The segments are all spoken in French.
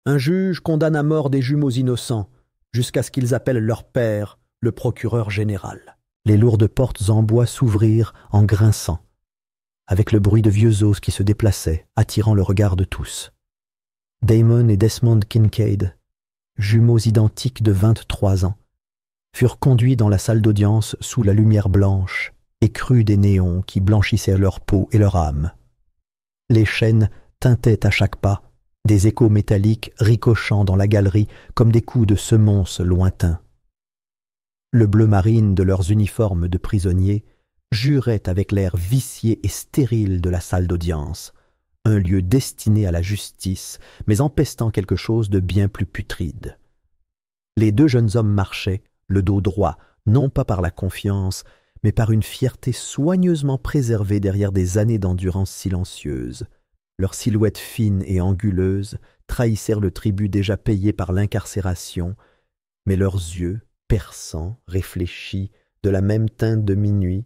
Un juge condamne à mort des jumeaux innocents, jusqu'à ce qu'ils appellent leur père, le procureur général. Les lourdes portes en bois s'ouvrirent en grinçant, avec le bruit de vieux os qui se déplaçaient, attirant le regard de tous. Damon et Desmond Kincaid, jumeaux identiques de 23 ans, furent conduits dans la salle d'audience sous la lumière blanche et crue des néons qui blanchissaient leur peau et leur âme. Les chaînes tintaient à chaque pas, des échos métalliques ricochant dans la galerie comme des coups de semonce lointains. Le bleu marine de leurs uniformes de prisonniers jurait avec l'air vicié et stérile de la salle d'audience, un lieu destiné à la justice, mais empestant quelque chose de bien plus putride. Les deux jeunes hommes marchaient, le dos droit, non pas par la confiance, mais par une fierté soigneusement préservée derrière des années d'endurance silencieuse. Leurs silhouettes fines et anguleuses trahissèrent le tribut déjà payé par l'incarcération, mais leurs yeux, perçants, réfléchis, de la même teinte de minuit,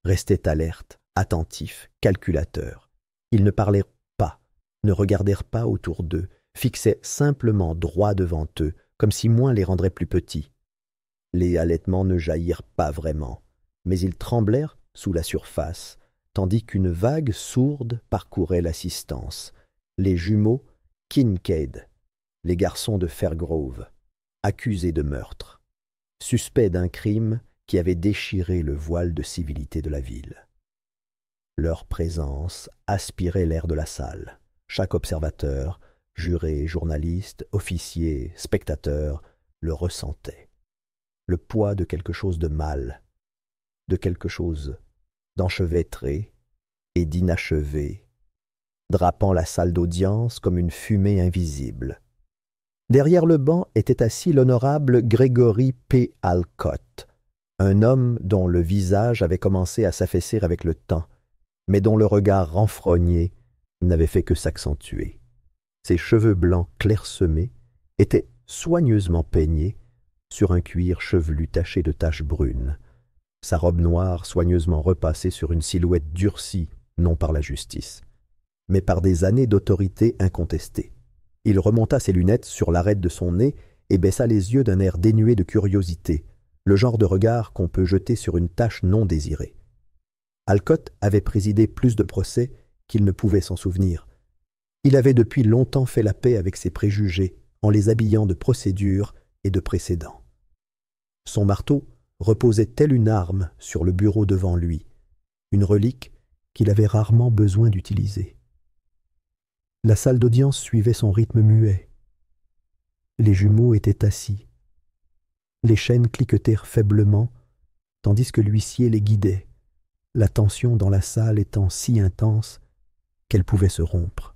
restaient alertes, attentifs, calculateurs. Ils ne parlaient pas, ne regardèrent pas autour d'eux, fixaient simplement droit devant eux, comme si moins les rendrait plus petits. Les halètements ne jaillirent pas vraiment, mais ils tremblèrent sous la surface, tandis qu'une vague sourde parcourait l'assistance. Les jumeaux Kincaid, les garçons de Fairgrove, accusés de meurtre, suspects d'un crime qui avait déchiré le voile de civilité de la ville. Leur présence aspirait l'air de la salle. Chaque observateur, juré, journaliste, officier, spectateur, le ressentait. Le poids de quelque chose de mal, de quelque chose d'enchevêtré et d'inachevé, drapant la salle d'audience comme une fumée invisible. Derrière le banc était assis l'honorable Gregory P. Alcott, un homme dont le visage avait commencé à s'affaisser avec le temps, mais dont le regard renfrogné n'avait fait que s'accentuer. Ses cheveux blancs clairsemés étaient soigneusement peignés sur un cuir chevelu taché de taches brunes, sa robe noire soigneusement repassée sur une silhouette durcie, non par la justice, mais par des années d'autorité incontestée. Il remonta ses lunettes sur l'arête de son nez et baissa les yeux d'un air dénué de curiosité, le genre de regard qu'on peut jeter sur une tâche non désirée. Alcott avait présidé plus de procès qu'il ne pouvait s'en souvenir. Il avait depuis longtemps fait la paix avec ses préjugés en les habillant de procédures et de précédents. Son marteau reposait telle une arme sur le bureau devant lui, une relique qu'il avait rarement besoin d'utiliser. La salle d'audience suivait son rythme muet. Les jumeaux étaient assis. Les chaînes cliquetèrent faiblement, tandis que l'huissier les guidait, la tension dans la salle étant si intense qu'elle pouvait se rompre.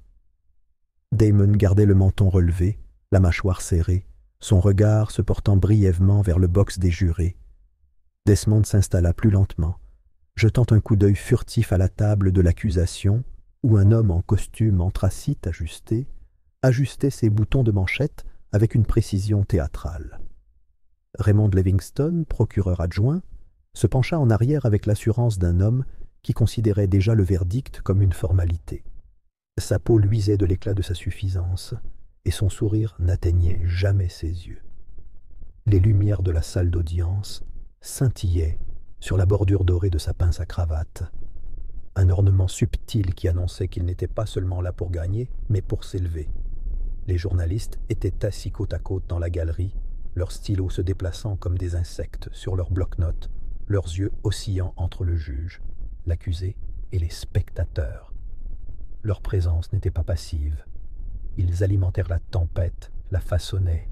Damon gardait le menton relevé, la mâchoire serrée, son regard se portant brièvement vers le box des jurés. Desmond s'installa plus lentement, jetant un coup d'œil furtif à la table de l'accusation, où un homme en costume anthracite ajustait ses boutons de manchette avec une précision théâtrale. Raymond Livingston, procureur adjoint, se pencha en arrière avec l'assurance d'un homme qui considérait déjà le verdict comme une formalité. Sa peau luisait de l'éclat de sa suffisance, et son sourire n'atteignait jamais ses yeux. Les lumières de la salle d'audience scintillaient sur la bordure dorée de sa pince à cravate, un ornement subtil qui annonçait qu'il n'était pas seulement là pour gagner, mais pour s'élever. Les journalistes étaient assis côte à côte dans la galerie, leurs stylos se déplaçant comme des insectes sur leurs bloc-notes, leurs yeux oscillant entre le juge, l'accusé et les spectateurs. Leur présence n'était pas passive. Ils alimentèrent la tempête, la façonnaient,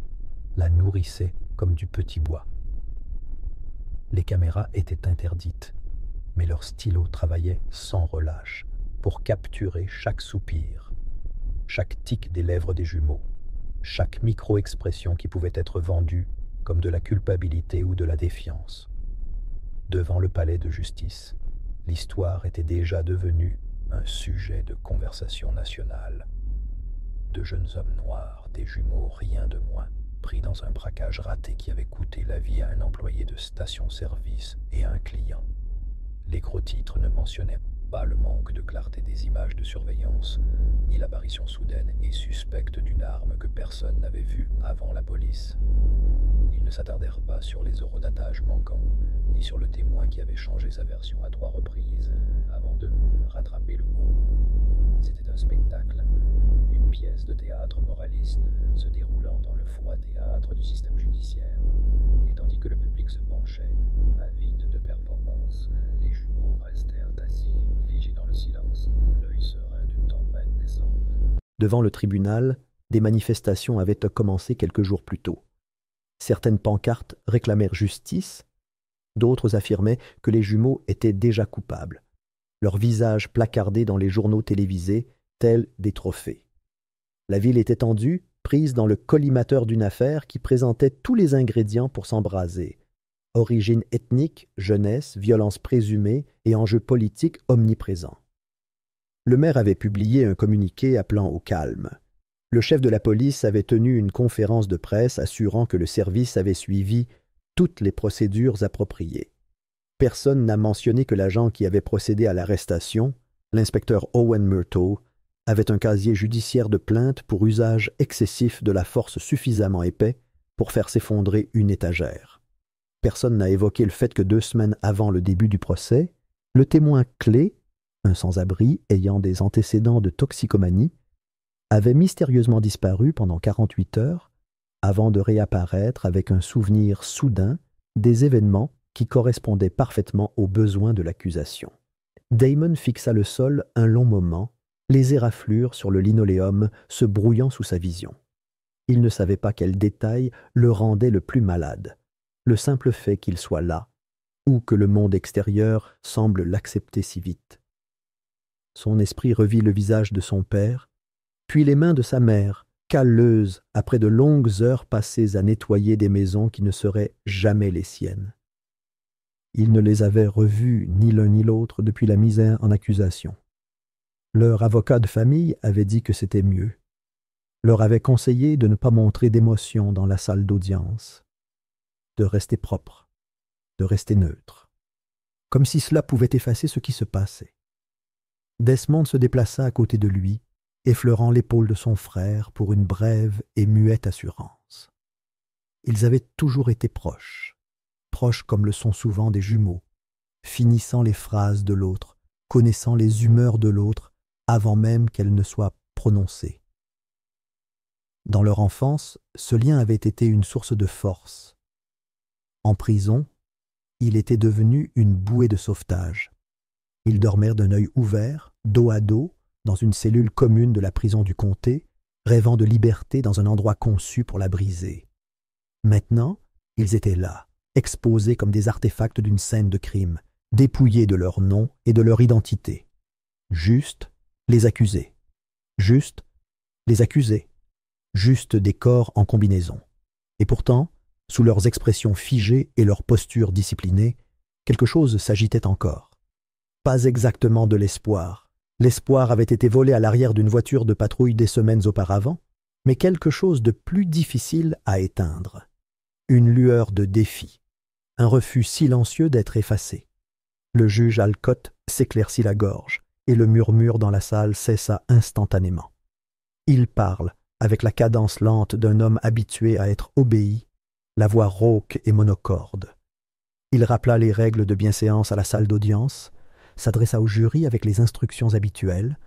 la nourrissaient comme du petit bois. Les caméras étaient interdites, mais leurs stylos travaillaient sans relâche pour capturer chaque soupir, chaque tic des lèvres des jumeaux, chaque micro-expression qui pouvait être vendue comme de la culpabilité ou de la défiance. Devant le palais de justice, l'histoire était déjà devenue un sujet de conversation nationale. Deux jeunes hommes noirs, des jumeaux rien de moins, pris dans un braquage raté qui avait coûté la vie à un employé de station-service et à un client. Les gros titres ne mentionnaient Pas le manque de clarté des images de surveillance, ni l'apparition soudaine et suspecte d'une arme que personne n'avait vue avant la police. Ils ne s'attardèrent pas sur les eurodatages manquants, ni sur le témoin qui avait changé sa version à 3 reprises, avant de rattraper le coup. C'était un spectacle, une pièce de théâtre moraliste se déroulant dans le froid théâtre du système judiciaire. Et tandis que le public se penchait, avide de performance, les jumeaux restèrent assis, figés dans le silence, l'œil serein d'une tempête naissante. Devant le tribunal, des manifestations avaient commencé quelques jours plus tôt. Certaines pancartes réclamèrent justice, d'autres affirmaient que les jumeaux étaient déjà coupables, leurs visages placardés dans les journaux télévisés, tels des trophées. La ville était tendue, prise dans le collimateur d'une affaire qui présentait tous les ingrédients pour s'embraser. Origine ethnique, jeunesse, violence présumée et enjeux politiques omniprésents. Le maire avait publié un communiqué appelant au calme. Le chef de la police avait tenu une conférence de presse assurant que le service avait suivi toutes les procédures appropriées. Personne n'a mentionné que l'agent qui avait procédé à l'arrestation, l'inspecteur Owen Murtaugh, avait un casier judiciaire de plainte pour usage excessif de la force suffisamment épais pour faire s'effondrer une étagère. Personne n'a évoqué le fait que 2 semaines avant le début du procès, le témoin clé, un sans-abri ayant des antécédents de toxicomanie, avait mystérieusement disparu pendant 48 heures avant de réapparaître avec un souvenir soudain des événements qui correspondaient parfaitement aux besoins de l'accusation. Damon fixa le sol un long moment, les éraflures sur le linoléum se brouillant sous sa vision. Il ne savait pas quel détail le rendait le plus malade, le simple fait qu'il soit là, ou que le monde extérieur semble l'accepter si vite. Son esprit revit le visage de son père, puis les mains de sa mère, calleuses après de longues heures passées à nettoyer des maisons qui ne seraient jamais les siennes. Il ne les avait revus ni l'un ni l'autre depuis la misère en accusation. Leur avocat de famille avait dit que c'était mieux, leur avait conseillé de ne pas montrer d'émotion dans la salle d'audience, de rester propre, de rester neutre, comme si cela pouvait effacer ce qui se passait. Desmond se déplaça à côté de lui, effleurant l'épaule de son frère pour une brève et muette assurance. Ils avaient toujours été proches, proches comme le sont souvent des jumeaux, finissant les phrases de l'autre, connaissant les humeurs de l'autre avant même qu'elles ne soient prononcées. Dans leur enfance, ce lien avait été une source de force. En prison, il était devenu une bouée de sauvetage. Ils dormirent d'un œil ouvert, dos à dos, dans une cellule commune de la prison du comté, rêvant de liberté dans un endroit conçu pour la briser. Maintenant, ils étaient là, exposés comme des artefacts d'une scène de crime, dépouillés de leur nom et de leur identité. Juste les accusés. Juste les accusés. Juste des corps en combinaison. Et pourtant, sous leurs expressions figées et leurs postures disciplinées, quelque chose s'agitait encore. Pas exactement de l'espoir. L'espoir avait été volé à l'arrière d'une voiture de patrouille des semaines auparavant, mais quelque chose de plus difficile à éteindre. Une lueur de défi. Un refus silencieux d'être effacé. Le juge Alcott s'éclaircit la gorge, et le murmure dans la salle cessa instantanément. Il parle, avec la cadence lente d'un homme habitué à être obéi, la voix rauque et monocorde. Il rappela les règles de bienséance à la salle d'audience, s'adressa au jury avec les instructions habituelles,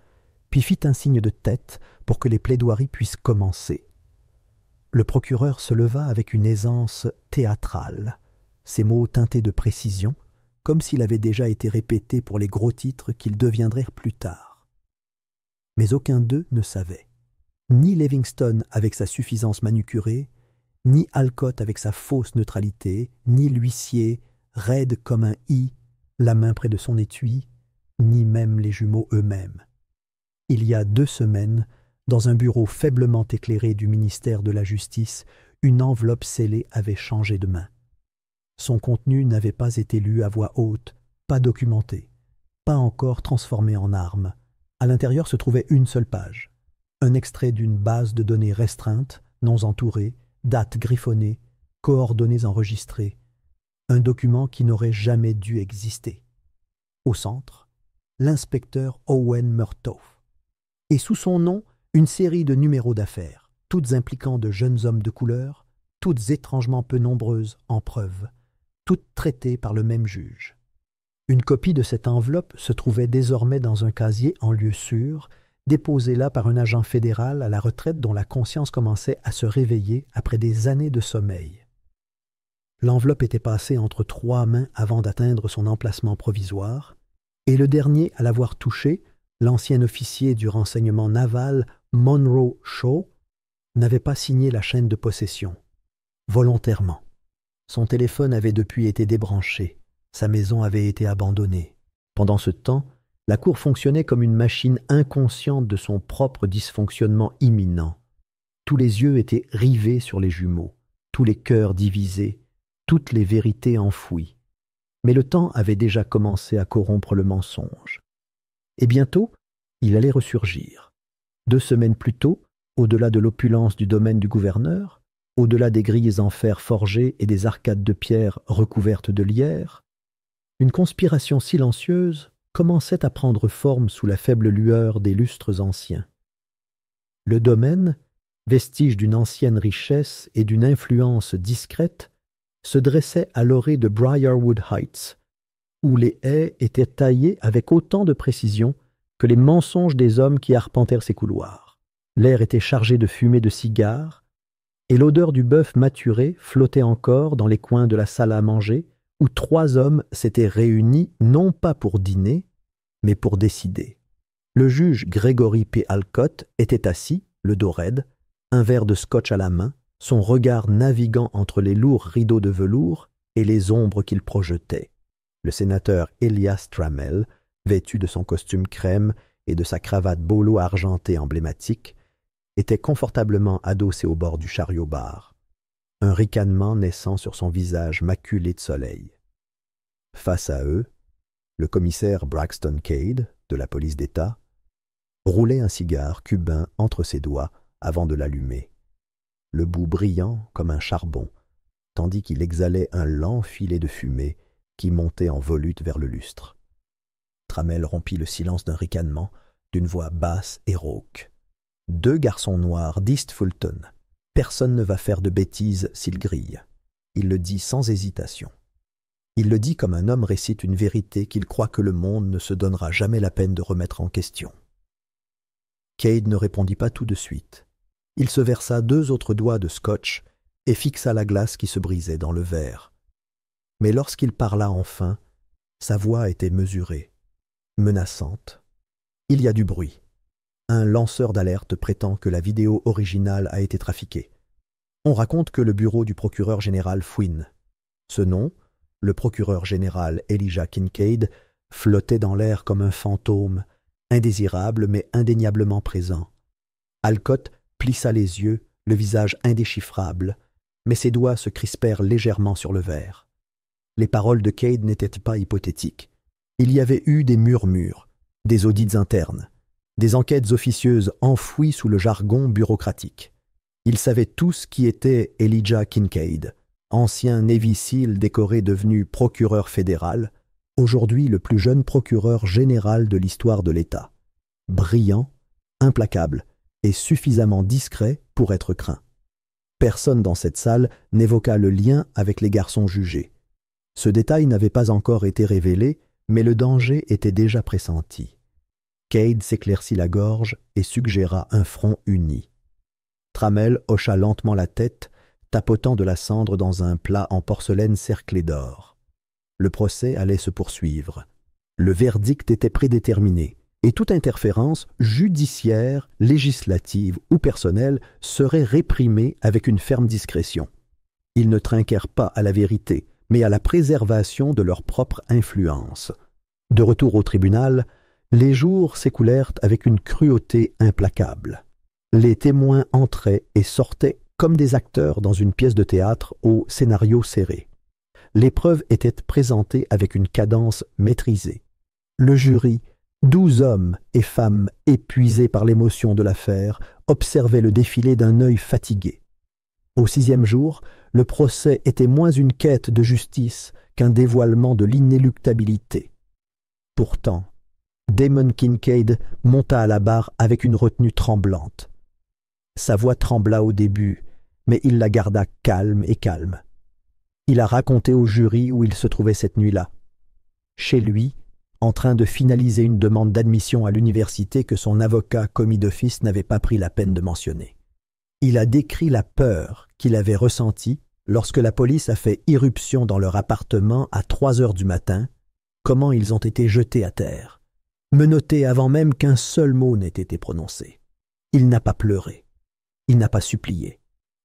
puis fit un signe de tête pour que les plaidoiries puissent commencer. Le procureur se leva avec une aisance théâtrale, ses mots teintés de précision, comme s'il avait déjà été répété pour les gros titres qu'ils deviendraient plus tard. Mais aucun d'eux ne savait, ni Livingston avec sa suffisance manucurée, ni Alcott avec sa fausse neutralité, ni l'huissier, raide comme un i, la main près de son étui, ni même les jumeaux eux-mêmes. Il y a 2 semaines, dans un bureau faiblement éclairé du ministère de la Justice, une enveloppe scellée avait changé de main. Son contenu n'avait pas été lu à voix haute, pas documenté, pas encore transformé en arme. À l'intérieur se trouvait une seule page, un extrait d'une base de données restreinte, noms entourés, dates griffonnées, coordonnées enregistrées, un document qui n'aurait jamais dû exister. Au centre, l'inspecteur Owen Murtaugh. Et sous son nom, une série de numéros d'affaires, toutes impliquant de jeunes hommes de couleur, toutes étrangement peu nombreuses en preuve, toutes traitées par le même juge. Une copie de cette enveloppe se trouvait désormais dans un casier en lieu sûr, déposé là par un agent fédéral à la retraite dont la conscience commençait à se réveiller après des années de sommeil. L'enveloppe était passée entre 3 mains avant d'atteindre son emplacement provisoire, et le dernier à l'avoir touché, l'ancien officier du renseignement naval Monroe Shaw, n'avait pas signé la chaîne de possession, volontairement. Son téléphone avait depuis été débranché, sa maison avait été abandonnée. Pendant ce temps, la cour fonctionnait comme une machine inconsciente de son propre dysfonctionnement imminent. Tous les yeux étaient rivés sur les jumeaux, tous les cœurs divisés, toutes les vérités enfouies. Mais le temps avait déjà commencé à corrompre le mensonge. Et bientôt, il allait ressurgir. 2 semaines plus tôt, au-delà de l'opulence du domaine du gouverneur, au-delà des grilles en fer forgées et des arcades de pierre recouvertes de lierre, une conspiration silencieuse commençait à prendre forme sous la faible lueur des lustres anciens. Le domaine, vestige d'une ancienne richesse et d'une influence discrète, se dressait à l'orée de Briarwood Heights, où les haies étaient taillées avec autant de précision que les mensonges des hommes qui arpentèrent ces couloirs. L'air était chargé de fumée de cigares, et l'odeur du bœuf maturé flottait encore dans les coins de la salle à manger, où 3 hommes s'étaient réunis non pas pour dîner, mais pour décider. Le juge Gregory P. Alcott était assis, le dos raide, un verre de scotch à la main, son regard naviguant entre les lourds rideaux de velours et les ombres qu'il projetait. Le sénateur Elias Trammell, vêtu de son costume crème et de sa cravate bolo argentée emblématique, était confortablement adossé au bord du chariot-bar, un ricanement naissant sur son visage maculé de soleil. Face à eux, le commissaire Braxton Cade, de la police d'État, roulait un cigare cubain entre ses doigts avant de l'allumer, le bout brillant comme un charbon, tandis qu'il exhalait un lent filet de fumée qui montait en volute vers le lustre. Trammell rompit le silence d'un ricanement, d'une voix basse et rauque. « 2 garçons noirs d'East Fulton. Personne ne va faire de bêtises s'ils grillent. » Il le dit sans hésitation. Il le dit comme un homme récite une vérité qu'il croit que le monde ne se donnera jamais la peine de remettre en question. Cade ne répondit pas tout de suite. Il se versa 2 autres doigts de scotch et fixa la glace qui se brisait dans le verre. Mais lorsqu'il parla enfin, sa voix était mesurée, menaçante. Il y a du bruit. Un lanceur d'alerte prétend que la vidéo originale a été trafiquée. On raconte que le bureau du procureur général fouine. Ce nom, le procureur général Elijah Kincaid, flottait dans l'air comme un fantôme, indésirable mais indéniablement présent. Alcott plissa les yeux, le visage indéchiffrable, mais ses doigts se crispèrent légèrement sur le verre. Les paroles de Cade n'étaient pas hypothétiques. Il y avait eu des murmures, des audits internes, des enquêtes officieuses enfouies sous le jargon bureaucratique. Ils savaient tous qui était Elijah Kincaid, ancien Navy SEAL décoré devenu procureur fédéral, aujourd'hui le plus jeune procureur général de l'histoire de l'État. Brillant, implacable et suffisamment discret pour être craint. Personne dans cette salle n'évoqua le lien avec les garçons jugés. Ce détail n'avait pas encore été révélé, mais le danger était déjà pressenti. Cade s'éclaircit la gorge et suggéra un front uni. Trammell hocha lentement la tête, tapotant de la cendre dans un plat en porcelaine cerclé d'or. Le procès allait se poursuivre. Le verdict était prédéterminé, et toute interférence judiciaire, législative ou personnelle serait réprimée avec une ferme discrétion. Ils ne trinquèrent pas à la vérité, mais à la préservation de leur propre influence. De retour au tribunal, les jours s'écoulèrent avec une cruauté implacable. Les témoins entraient et sortaient comme des acteurs dans une pièce de théâtre au scénario serré. Les preuves étaient présentées avec une cadence maîtrisée. Le jury, 12 hommes et femmes épuisés par l'émotion de l'affaire, observait le défilé d'un œil fatigué. Au 6e jour, le procès était moins une quête de justice qu'un dévoilement de l'inéluctabilité. Pourtant, Damon Kincaid monta à la barre avec une retenue tremblante. Sa voix trembla au début, mais il la garda calme et calme. Il a raconté au jury où il se trouvait cette nuit-là. Chez lui, en train de finaliser une demande d'admission à l'université que son avocat commis d'office n'avait pas pris la peine de mentionner. Il a décrit la peur qu'il avait ressentie lorsque la police a fait irruption dans leur appartement à 3 heures du matin, comment ils ont été jetés à terre, menottés avant même qu'un seul mot n'ait été prononcé. Il n'a pas pleuré, il n'a pas supplié,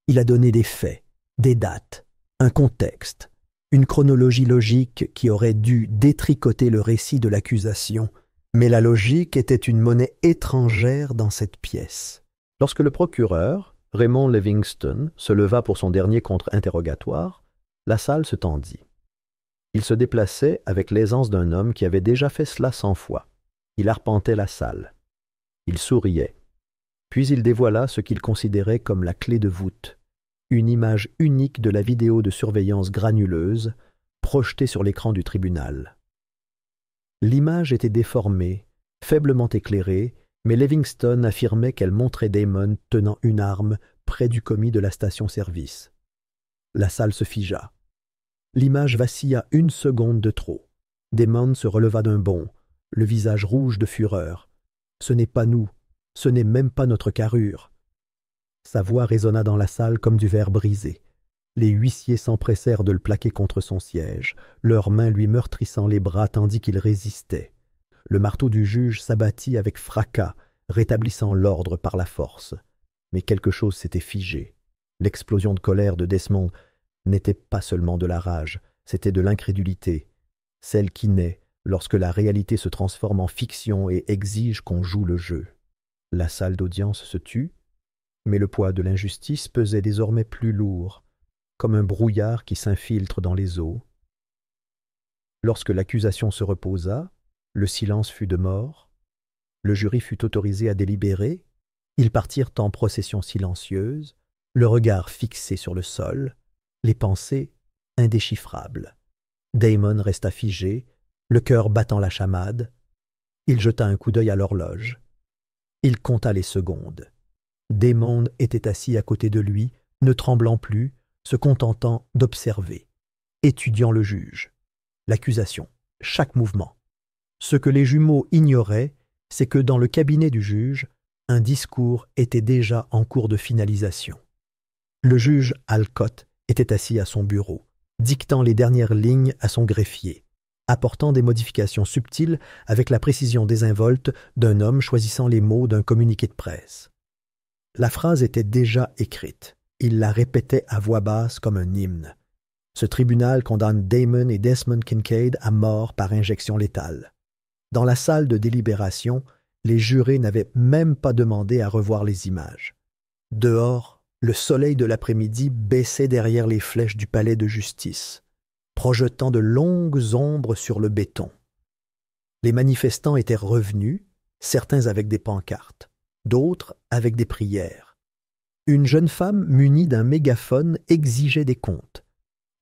il a donné des faits, des dates, un contexte, une chronologie logique qui aurait dû détricoter le récit de l'accusation, mais la logique était une monnaie étrangère dans cette pièce. Lorsque le procureur, Raymond Livingston, se leva pour son dernier contre-interrogatoire, la salle se tendit. Il se déplaçait avec l'aisance d'un homme qui avait déjà fait cela 100 fois. Il arpentait la salle. Il souriait. Puis il dévoila ce qu'il considérait comme la clé de voûte, une image unique de la vidéo de surveillance granuleuse projetée sur l'écran du tribunal. L'image était déformée, faiblement éclairée, mais Livingston affirmait qu'elle montrait Damon tenant une arme près du commis de la station-service. La salle se figea. L'image vacilla 1 seconde de trop. Damon se releva d'un bond, le visage rouge de fureur. « Ce n'est pas nous, ce n'est même pas notre carrure. » Sa voix résonna dans la salle comme du verre brisé. Les huissiers s'empressèrent de le plaquer contre son siège, leurs mains lui meurtrissant les bras tandis qu'il résistait. Le marteau du juge s'abattit avec fracas, rétablissant l'ordre par la force. Mais quelque chose s'était figé. L'explosion de colère de Desmond n'était pas seulement de la rage, c'était de l'incrédulité, celle qui naît lorsque la réalité se transforme en fiction et exige qu'on joue le jeu. La salle d'audience se tut, mais le poids de l'injustice pesait désormais plus lourd, comme un brouillard qui s'infiltre dans les eaux. Lorsque l'accusation se reposa, le silence fut de mort, le jury fut autorisé à délibérer, ils partirent en procession silencieuse, le regard fixé sur le sol, les pensées indéchiffrables. Damon resta figé, le cœur battant la chamade. Il jeta un coup d'œil à l'horloge. Il compta les secondes. Damon était assis à côté de lui, ne tremblant plus, se contentant d'observer, étudiant le juge, l'accusation, chaque mouvement. Ce que les jumeaux ignoraient, c'est que dans le cabinet du juge, un discours était déjà en cours de finalisation. Le juge Alcott était assis à son bureau, dictant les dernières lignes à son greffier, apportant des modifications subtiles avec la précision désinvolte d'un homme choisissant les mots d'un communiqué de presse. La phrase était déjà écrite. Il la répétait à voix basse comme un hymne. Ce tribunal condamne Damon et Desmond Kincaid à mort par injection létale. Dans la salle de délibération, les jurés n'avaient même pas demandé à revoir les images. Dehors, le soleil de l'après-midi baissait derrière les flèches du palais de justice, projetant de longues ombres sur le béton. Les manifestants étaient revenus, certains avec des pancartes, d'autres avec des prières. Une jeune femme munie d'un mégaphone exigeait des comptes.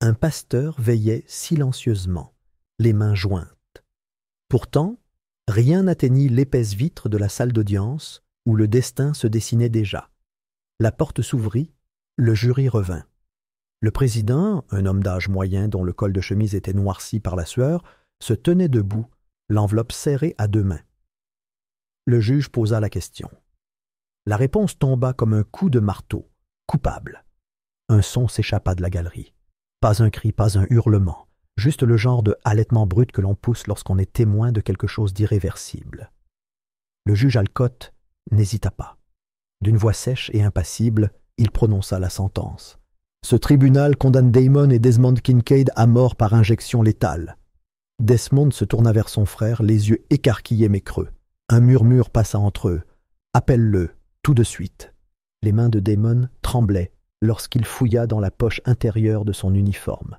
Un pasteur veillait silencieusement, les mains jointes. Pourtant, rien n'atteignit l'épaisse vitre de la salle d'audience où le destin se dessinait déjà. La porte s'ouvrit, le jury revint. Le président, un homme d'âge moyen dont le col de chemise était noirci par la sueur, se tenait debout, l'enveloppe serrée à 2 mains. Le juge posa la question. La réponse tomba comme un coup de marteau. Coupable. Un son s'échappa de la galerie. Pas un cri, pas un hurlement. Juste le genre de halètement brut que l'on pousse lorsqu'on est témoin de quelque chose d'irréversible. Le juge Alcott n'hésita pas. D'une voix sèche et impassible, il prononça la sentence. Ce tribunal condamne Damon et Desmond Kincaid à mort par injection létale. Desmond se tourna vers son frère, les yeux écarquillés mais creux. Un murmure passa entre eux. « Appelle-le, tout de suite. » Les mains de Damon tremblaient lorsqu'il fouilla dans la poche intérieure de son uniforme.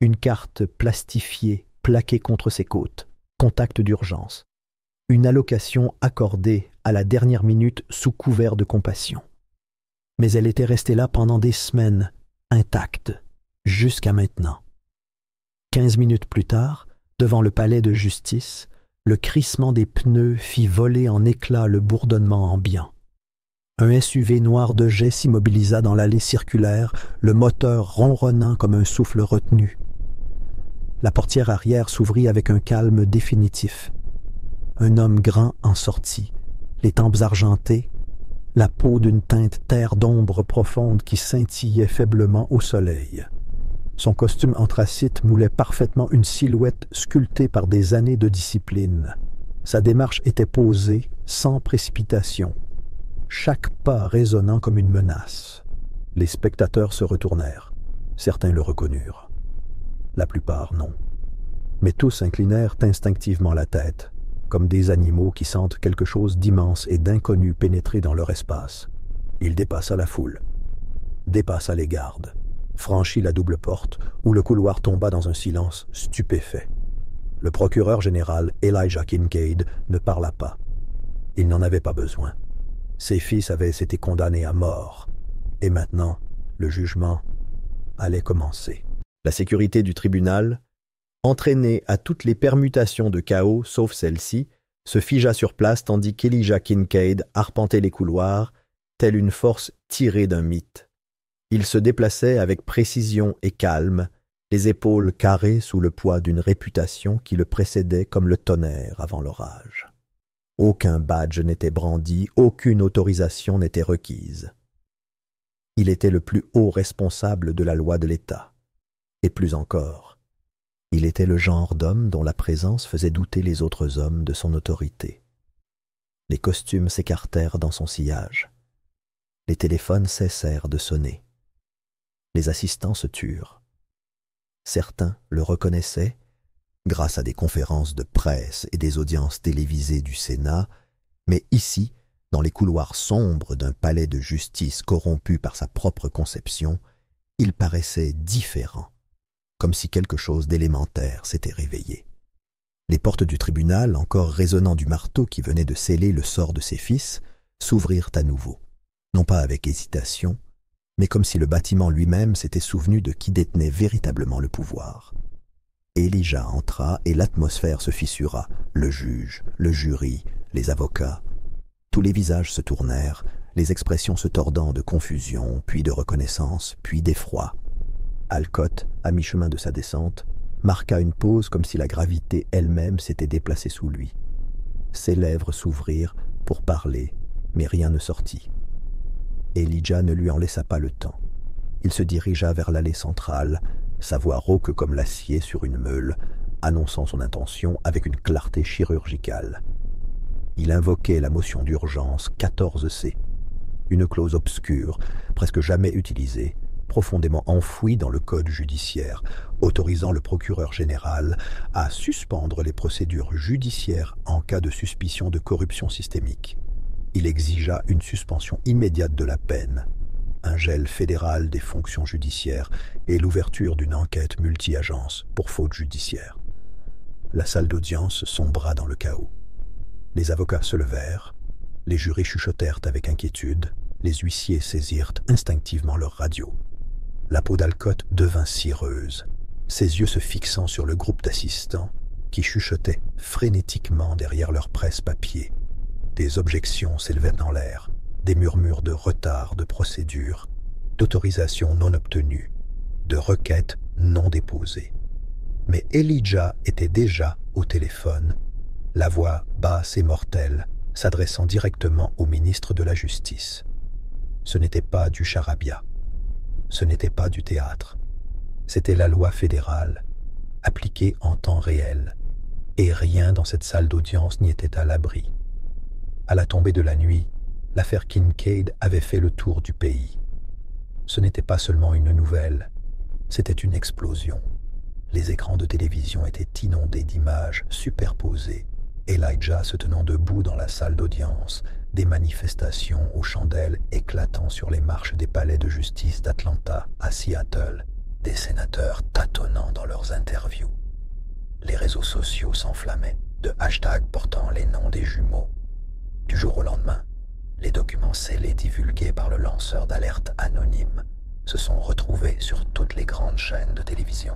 Une carte plastifiée plaquée contre ses côtes. Contact d'urgence. Une allocation accordée à la dernière minute sous couvert de compassion. Mais elle était restée là pendant des semaines, intacte, jusqu'à maintenant. 15 minutes plus tard, devant le palais de justice, Le crissement des pneus fit voler en éclats le bourdonnement ambiant. Un SUV noir de jet s'immobilisa dans l'allée circulaire, le moteur ronronnant comme un souffle retenu. La portière arrière s'ouvrit avec un calme définitif. Un homme grand en sortit, les tempes argentées, la peau d'une teinte terre d'ombre profonde qui scintillait faiblement au soleil. Son costume anthracite moulait parfaitement une silhouette sculptée par des années de discipline. Sa démarche était posée, sans précipitation, chaque pas résonnant comme une menace. Les spectateurs se retournèrent. Certains le reconnurent. La plupart, non. Mais tous inclinèrent instinctivement la tête, comme des animaux qui sentent quelque chose d'immense et d'inconnu pénétrer dans leur espace. Il dépassa la foule, dépassa les gardes, franchit la double porte, où le couloir tomba dans un silence stupéfait. Le procureur général Elijah Kincaid ne parla pas. Il n'en avait pas besoin. Ses fils avaient été condamnés à mort, et maintenant, le jugement allait commencer. La sécurité du tribunal, entraînée à toutes les permutations de chaos sauf celle-ci, se figea sur place tandis qu'Elijah Kincaid arpentait les couloirs, telle une force tirée d'un mythe. Il se déplaçait avec précision et calme, les épaules carrées sous le poids d'une réputation qui le précédait comme le tonnerre avant l'orage. Aucun badge n'était brandi, aucune autorisation n'était requise. Il était le plus haut responsable de la loi de l'État. Et plus encore, il était le genre d'homme dont la présence faisait douter les autres hommes de son autorité. Les costumes s'écartèrent dans son sillage. Les téléphones cessèrent de sonner. Les assistants se turent. Certains le reconnaissaient, grâce à des conférences de presse et des audiences télévisées du Sénat, mais ici, dans les couloirs sombres d'un palais de justice corrompu par sa propre conception, il paraissait différent, comme si quelque chose d'élémentaire s'était réveillé. Les portes du tribunal, encore résonnant du marteau qui venait de sceller le sort de ses fils, s'ouvrirent à nouveau, non pas avec hésitation, mais comme si le bâtiment lui-même s'était souvenu de qui détenait véritablement le pouvoir. Elijah entra et l'atmosphère se fissura, le juge, le jury, les avocats. Tous les visages se tournèrent, les expressions se tordant de confusion, puis de reconnaissance, puis d'effroi. Alcott, à mi-chemin de sa descente, marqua une pause comme si la gravité elle-même s'était déplacée sous lui. Ses lèvres s'ouvrirent pour parler, mais rien ne sortit. Elijah ne lui en laissa pas le temps. Il se dirigea vers l'allée centrale, sa voix rauque comme l'acier sur une meule, annonçant son intention avec une clarté chirurgicale. Il invoquait la motion d'urgence 14C, une clause obscure, presque jamais utilisée, profondément enfouie dans le code judiciaire, autorisant le procureur général à suspendre les procédures judiciaires en cas de suspicion de corruption systémique. Il exigea une suspension immédiate de la peine, un gel fédéral des fonctions judiciaires et l'ouverture d'une enquête multi-agence pour faute judiciaire. La salle d'audience sombra dans le chaos. Les avocats se levèrent, les jurés chuchotèrent avec inquiétude, les huissiers saisirent instinctivement leur radio. La peau d'Alcott devint cireuse, ses yeux se fixant sur le groupe d'assistants qui chuchotaient frénétiquement derrière leur presse-papier. Des objections s'élevèrent dans l'air, des murmures de retard de procédure, d'autorisation non obtenue, de requêtes non déposées. Mais Elijah était déjà au téléphone, la voix basse et mortelle, s'adressant directement au ministre de la Justice. Ce n'était pas du charabia, ce n'était pas du théâtre, c'était la loi fédérale, appliquée en temps réel, et rien dans cette salle d'audience n'y était à l'abri. À la tombée de la nuit, l'affaire Kincaid avait fait le tour du pays. Ce n'était pas seulement une nouvelle, c'était une explosion. Les écrans de télévision étaient inondés d'images superposées. Elijah se tenant debout dans la salle d'audience, des manifestations aux chandelles éclatant sur les marches des palais de justice d'Atlanta à Seattle, des sénateurs tâtonnant dans leurs interviews. Les réseaux sociaux s'enflammaient de hashtags portant les noms des jumeaux. Du jour au lendemain, les documents scellés divulgués par le lanceur d'alerte anonyme se sont retrouvés sur toutes les grandes chaînes de télévision.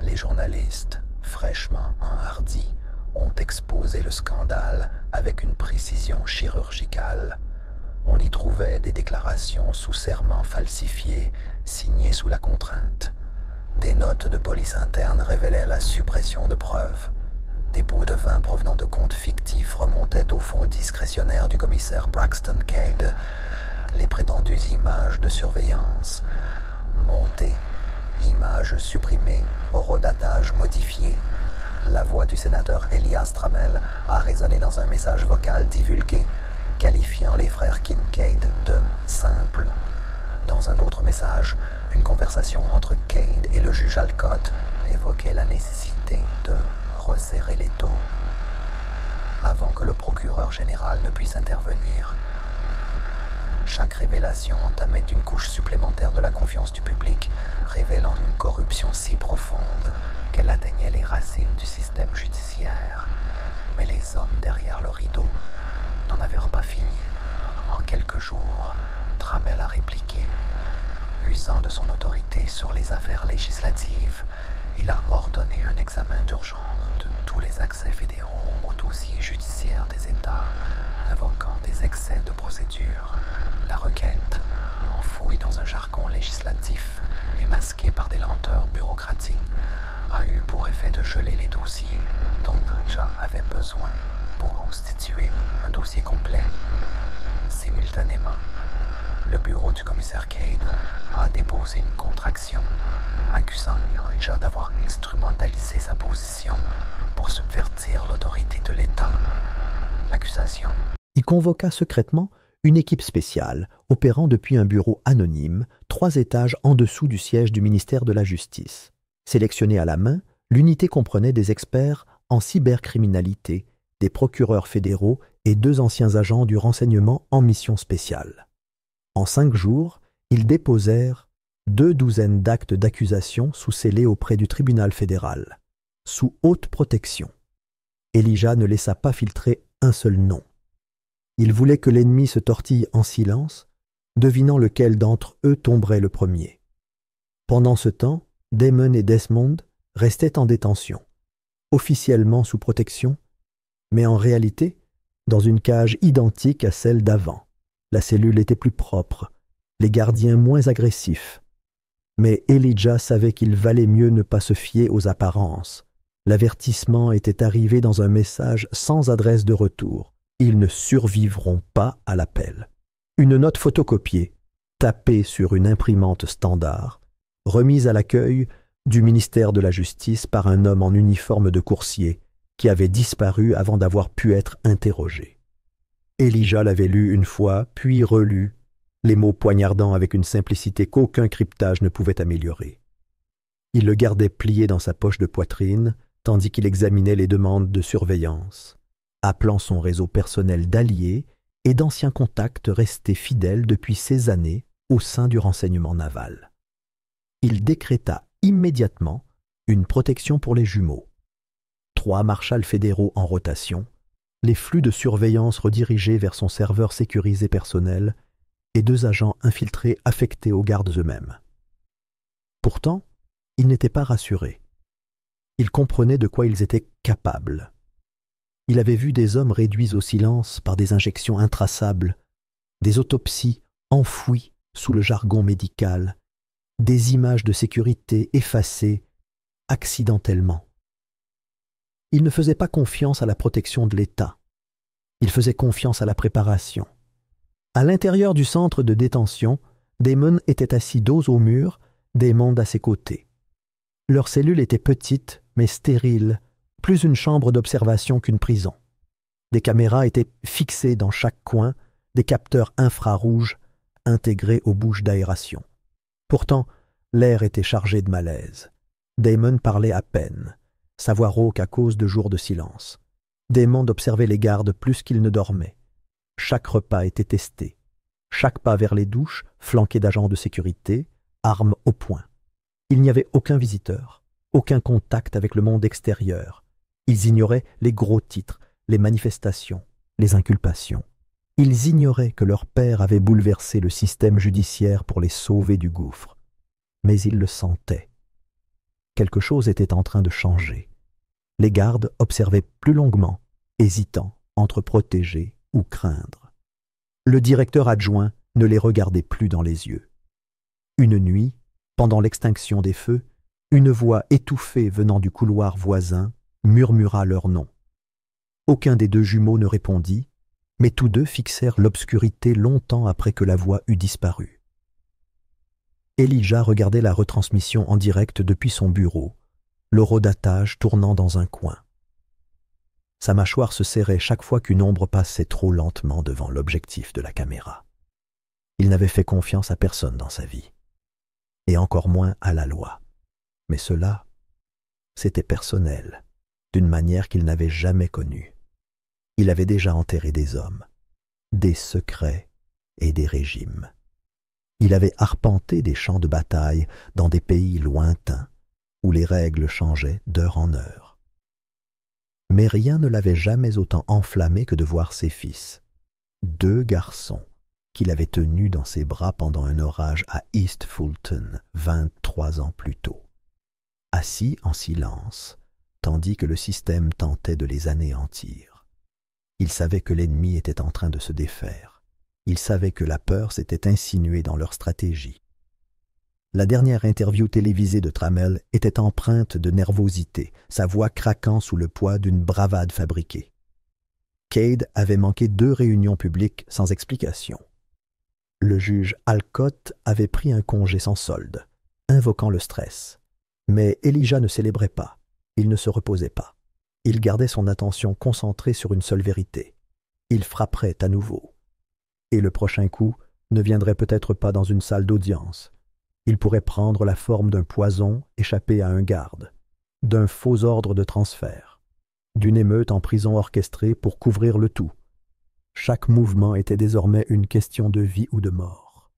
Les journalistes, fraîchement enhardis, ont exposé le scandale avec une précision chirurgicale. On y trouvait des déclarations sous serment falsifiées, signées sous la contrainte. Des notes de police interne révélaient la suppression de preuves. Des pots de vin provenant de comptes fictifs remontaient au fonds discrétionnaire du commissaire Braxton Cade. Les prétendues images de surveillance montées, images supprimées, horodatage modifié. La voix du sénateur Elias Trammell a résonné dans un message vocal divulgué, qualifiant les frères Kincaid de « simples ». Dans un autre message, une conversation entre Cade et le juge Alcott évoquait la nécessité de resserrer les taux avant que le procureur général ne puisse intervenir. Chaque révélation entamait une couche supplémentaire de la confiance du public, révélant une corruption si profonde qu'elle atteignait les racines du système judiciaire. Mais les hommes derrière le rideau n'en avaient pas fini. En quelques jours, Trammell a répliqué. Usant de son autorité sur les affaires législatives, il a ordonné un examen d'urgence de tous les accès fédéraux au dossier judiciaire des États, invoquant des excès de procédure. La requête, enfouie dans un jargon législatif et masquée par des lenteurs bureaucratiques, a eu pour effet de geler les dossiers dont Ninja avait besoin pour constituer un dossier complet. Simultanément, le bureau du commissaire Cade a déposé une contraction, accusant Ninja d'avoir instrumentalisé sa position pour subvertir l'autorité de l'État. L'accusation. Il convoqua secrètement une équipe spéciale opérant depuis un bureau anonyme 3 étages en dessous du siège du ministère de la Justice. Sélectionnée à la main, l'unité comprenait des experts en cybercriminalité, des procureurs fédéraux et 2 anciens agents du renseignement en mission spéciale. En 5 jours, ils déposèrent 2 douzaines d'actes d'accusation sous scellés auprès du tribunal fédéral, sous haute protection. Elijah ne laissa pas filtrer un seul nom. Il voulait que l'ennemi se tortille en silence, devinant lequel d'entre eux tomberait le premier. Pendant ce temps, Damon et Desmond restaient en détention, officiellement sous protection, mais en réalité dans une cage identique à celle d'avant. La cellule était plus propre, les gardiens moins agressifs. Mais Elijah savait qu'il valait mieux ne pas se fier aux apparences. L'avertissement était arrivé dans un message sans adresse de retour. Ils ne survivront pas à l'appel. Une note photocopiée, tapée sur une imprimante standard, remise à l'accueil du ministère de la Justice par un homme en uniforme de coursier qui avait disparu avant d'avoir pu être interrogé. Elijah l'avait lu une fois, puis relu, les mots poignardants avec une simplicité qu'aucun cryptage ne pouvait améliorer. Il le gardait plié dans sa poche de poitrine, tandis qu'il examinait les demandes de surveillance, appelant son réseau personnel d'alliés et d'anciens contacts restés fidèles depuis ces années au sein du renseignement naval. Il décréta immédiatement une protection pour les jumeaux. 3 marshals fédéraux en rotation, les flux de surveillance redirigés vers son serveur sécurisé personnel et 2 agents infiltrés affectés aux gardes eux-mêmes. Pourtant, il n'était pas rassuré. Il comprenait de quoi ils étaient capables. Il avait vu des hommes réduits au silence par des injections intraçables, des autopsies enfouies sous le jargon médical, des images de sécurité effacées accidentellement. Il ne faisait pas confiance à la protection de l'État. Il faisait confiance à la préparation. À l'intérieur du centre de détention, Damon était assis dos au mur, Desmond à ses côtés. Leur cellule était petite, mais stérile, plus une chambre d'observation qu'une prison. Des caméras étaient fixées dans chaque coin, des capteurs infrarouges intégrés aux bouches d'aération. Pourtant, l'air était chargé de malaise. Damon parlait à peine, sa voix rauque à cause de jours de silence. Desmond observait les gardes plus qu'ils ne dormaient. Chaque repas était testé. Chaque pas vers les douches, flanqué d'agents de sécurité, armes au poing. Il n'y avait aucun visiteur, aucun contact avec le monde extérieur. Ils ignoraient les gros titres, les manifestations, les inculpations. Ils ignoraient que leur père avait bouleversé le système judiciaire pour les sauver du gouffre. Mais ils le sentaient. Quelque chose était en train de changer. Les gardes observaient plus longuement, hésitant entre protéger ou craindre. Le directeur adjoint ne les regardait plus dans les yeux. Une nuit, pendant l'extinction des feux, une voix étouffée venant du couloir voisin murmura leur nom. Aucun des deux jumeaux ne répondit, mais tous deux fixèrent l'obscurité longtemps après que la voix eut disparu. Elijah regardait la retransmission en direct depuis son bureau, l'horodatage tournant dans un coin. Sa mâchoire se serrait chaque fois qu'une ombre passait trop lentement devant l'objectif de la caméra. Il n'avait fait confiance à personne dans sa vie, et encore moins à la loi. Mais cela, c'était personnel, d'une manière qu'il n'avait jamais connue. Il avait déjà enterré des hommes, des secrets et des régimes. Il avait arpenté des champs de bataille dans des pays lointains, où les règles changeaient d'heure en heure. Mais rien ne l'avait jamais autant enflammé que de voir ses fils, 2 garçons, qu'il avait tenus dans ses bras pendant un orage à East Fulton, 23 ans plus tôt, assis en silence, tandis que le système tentait de les anéantir. Il savait que l'ennemi était en train de se défaire. Il savait que la peur s'était insinuée dans leur stratégie. La dernière interview télévisée de Trammell était empreinte de nervosité, sa voix craquant sous le poids d'une bravade fabriquée. Cade avait manqué 2 réunions publiques sans explication. Le juge Alcott avait pris un congé sans solde, invoquant le stress. Mais Elijah ne célébrait pas, il ne se reposait pas. Il gardait son attention concentrée sur une seule vérité. Il frapperait à nouveau. Et le prochain coup ne viendrait peut-être pas dans une salle d'audience. Il pourrait prendre la forme d'un poison échappé à un garde, d'un faux ordre de transfert, d'une émeute en prison orchestrée pour couvrir le tout. Chaque mouvement était désormais une question de vie ou de mort.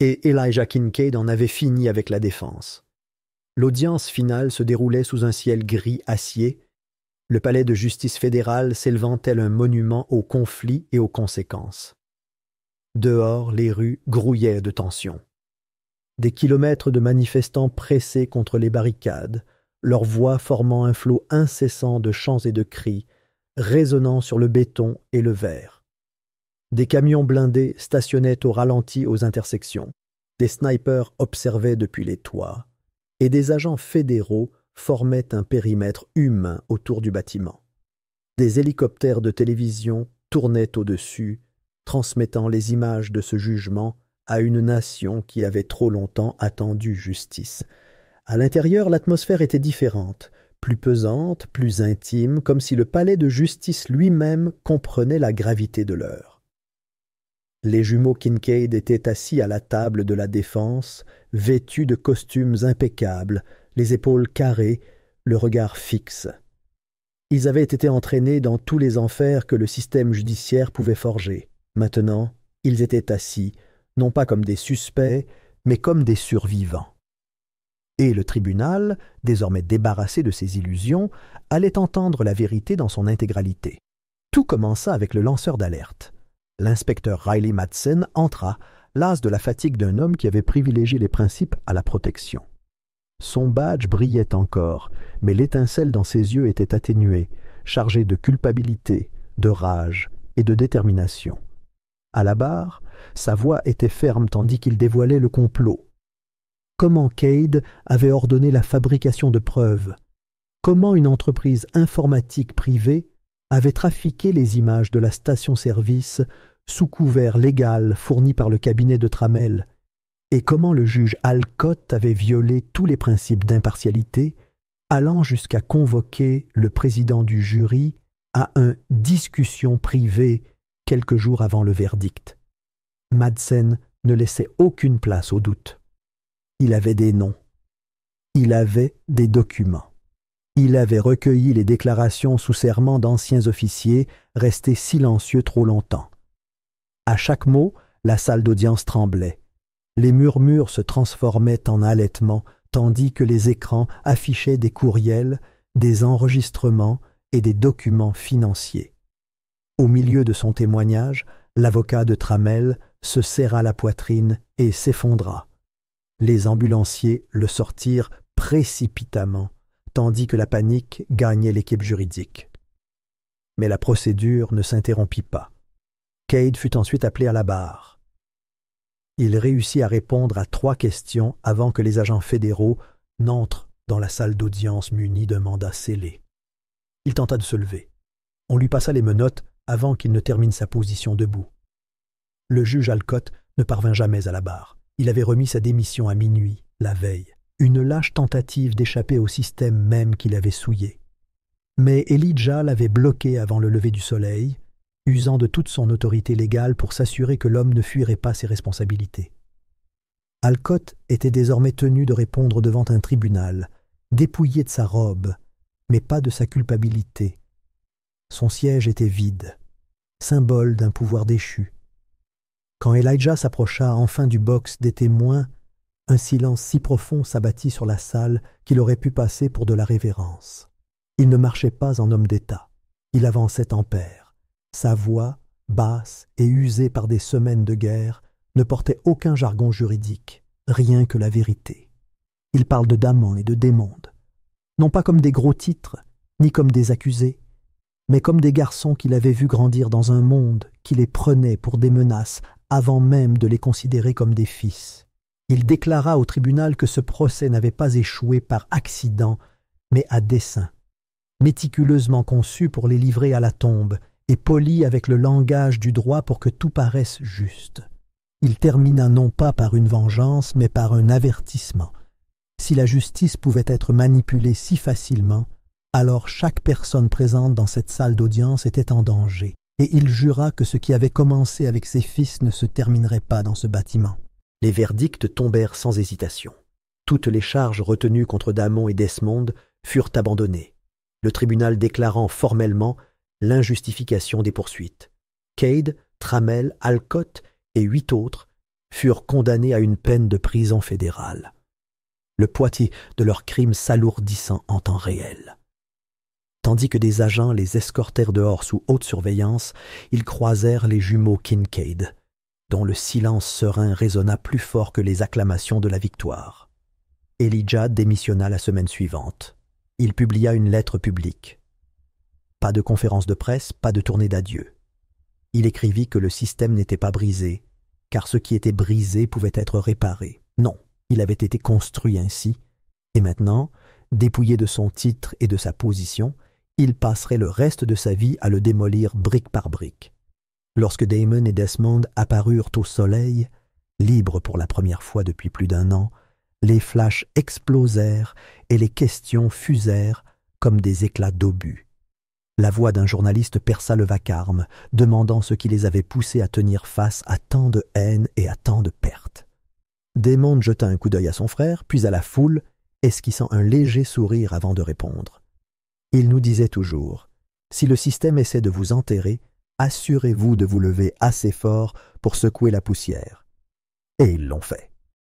Et Elijah Kincaid en avait fini avec la défense. L'audience finale se déroulait sous un ciel gris acier, le palais de justice fédérale s'élevant tel un monument aux conflits et aux conséquences. Dehors, les rues grouillaient de tension. Des kilomètres de manifestants pressés contre les barricades, leurs voix formant un flot incessant de chants et de cris, résonnant sur le béton et le verre. Des camions blindés stationnaient au ralenti aux intersections, des snipers observaient depuis les toits, et des agents fédéraux formaient un périmètre humain autour du bâtiment. Des hélicoptères de télévision tournaient au-dessus, transmettant les images de ce jugement à une nation qui avait trop longtemps attendu justice. À l'intérieur, l'atmosphère était différente, plus pesante, plus intime, comme si le palais de justice lui-même comprenait la gravité de l'heure. Les jumeaux Kincaid étaient assis à la table de la défense, vêtus de costumes impeccables, les épaules carrées, le regard fixe. Ils avaient été entraînés dans tous les enfers que le système judiciaire pouvait forger. Maintenant, ils étaient assis, non pas comme des suspects, mais comme des survivants. Et le tribunal, désormais débarrassé de ses illusions, allait entendre la vérité dans son intégralité. Tout commença avec le lanceur d'alerte. L'inspecteur Riley Madsen entra, las de la fatigue d'un homme qui avait privilégié les principes à la protection. Son badge brillait encore, mais l'étincelle dans ses yeux était atténuée, chargée de culpabilité, de rage et de détermination. À la barre, sa voix était ferme tandis qu'il dévoilait le complot. Comment Cade avait ordonné la fabrication de preuves? Comment une entreprise informatique privée avait trafiqué les images de la station-service sous couvert légal fourni par le cabinet de Trammell? Et comment le juge Alcott avait violé tous les principes d'impartialité, allant jusqu'à convoquer le président du jury à une discussion privée quelques jours avant le verdict? Madsen ne laissait aucune place au doute. Il avait des noms. Il avait des documents. Il avait recueilli les déclarations sous serment d'anciens officiers restés silencieux trop longtemps. À chaque mot, la salle d'audience tremblait. Les murmures se transformaient en halètements, tandis que les écrans affichaient des courriels, des enregistrements et des documents financiers. Au milieu de son témoignage, l'avocat de Trammell se serra la poitrine et s'effondra. Les ambulanciers le sortirent précipitamment, tandis que la panique gagnait l'équipe juridique. Mais la procédure ne s'interrompit pas. Cade fut ensuite appelé à la barre. Il réussit à répondre à 3 questions avant que les agents fédéraux n'entrent dans la salle d'audience munis d'un mandat scellé. Il tenta de se lever. On lui passa les menottes avant qu'il ne termine sa position debout. Le juge Alcott ne parvint jamais à la barre. Il avait remis sa démission à minuit, la veille. Une lâche tentative d'échapper au système même qu'il avait souillé. Mais Elijah l'avait bloqué avant le lever du soleil, usant de toute son autorité légale pour s'assurer que l'homme ne fuirait pas ses responsabilités. Alcott était désormais tenu de répondre devant un tribunal, dépouillé de sa robe, mais pas de sa culpabilité. Son siège était vide, symbole d'un pouvoir déchu. Quand Elijah s'approcha enfin du box des témoins, un silence si profond s'abattit sur la salle qu'il aurait pu passer pour de la révérence. Il ne marchait pas en homme d'État. Il avançait en paire. Sa voix, basse et usée par des semaines de guerre, ne portait aucun jargon juridique, rien que la vérité. Il parle de Damon et de Desmondes, non pas comme des gros titres, ni comme des accusés, mais comme des garçons qu'il avait vus grandir dans un monde qui les prenait pour des menaces avant même de les considérer comme des fils. Il déclara au tribunal que ce procès n'avait pas échoué par accident, mais à dessein, méticuleusement conçu pour les livrer à la tombe et poli avec le langage du droit pour que tout paraisse juste. Il termina non pas par une vengeance, mais par un avertissement. Si la justice pouvait être manipulée si facilement, alors chaque personne présente dans cette salle d'audience était en danger, et il jura que ce qui avait commencé avec ses fils ne se terminerait pas dans ce bâtiment. Les verdicts tombèrent sans hésitation. Toutes les charges retenues contre Damon et Desmondes furent abandonnées, le tribunal déclarant formellement l'injustification des poursuites. Cade, Trammell, Alcott et 8 autres furent condamnés à une peine de prison fédérale, le poids de leurs crimes s'alourdissant en temps réel. Tandis que des agents les escortèrent dehors sous haute surveillance, ils croisèrent les jumeaux Kincaid, dont le silence serein résonna plus fort que les acclamations de la victoire. Elijah démissionna la semaine suivante. Il publia une lettre publique. Pas de conférence de presse, pas de tournée d'adieu. Il écrivit que le système n'était pas brisé, car ce qui était brisé pouvait être réparé. Non, il avait été construit ainsi, et maintenant, dépouillé de son titre et de sa position, il passerait le reste de sa vie à le démolir brique par brique. Lorsque Damon et Desmond apparurent au soleil, libres pour la première fois depuis plus d'1 an, les flashs explosèrent et les questions fusèrent comme des éclats d'obus. La voix d'un journaliste perça le vacarme, demandant ce qui les avait poussés à tenir face à tant de haine et à tant de pertes. Desmondes jeta un coup d'œil à son frère, puis à la foule, esquissant un léger sourire avant de répondre. Il nous disait toujours, « Si le système essaie de vous enterrer, assurez-vous de vous lever assez fort pour secouer la poussière. » Et ils l'ont fait.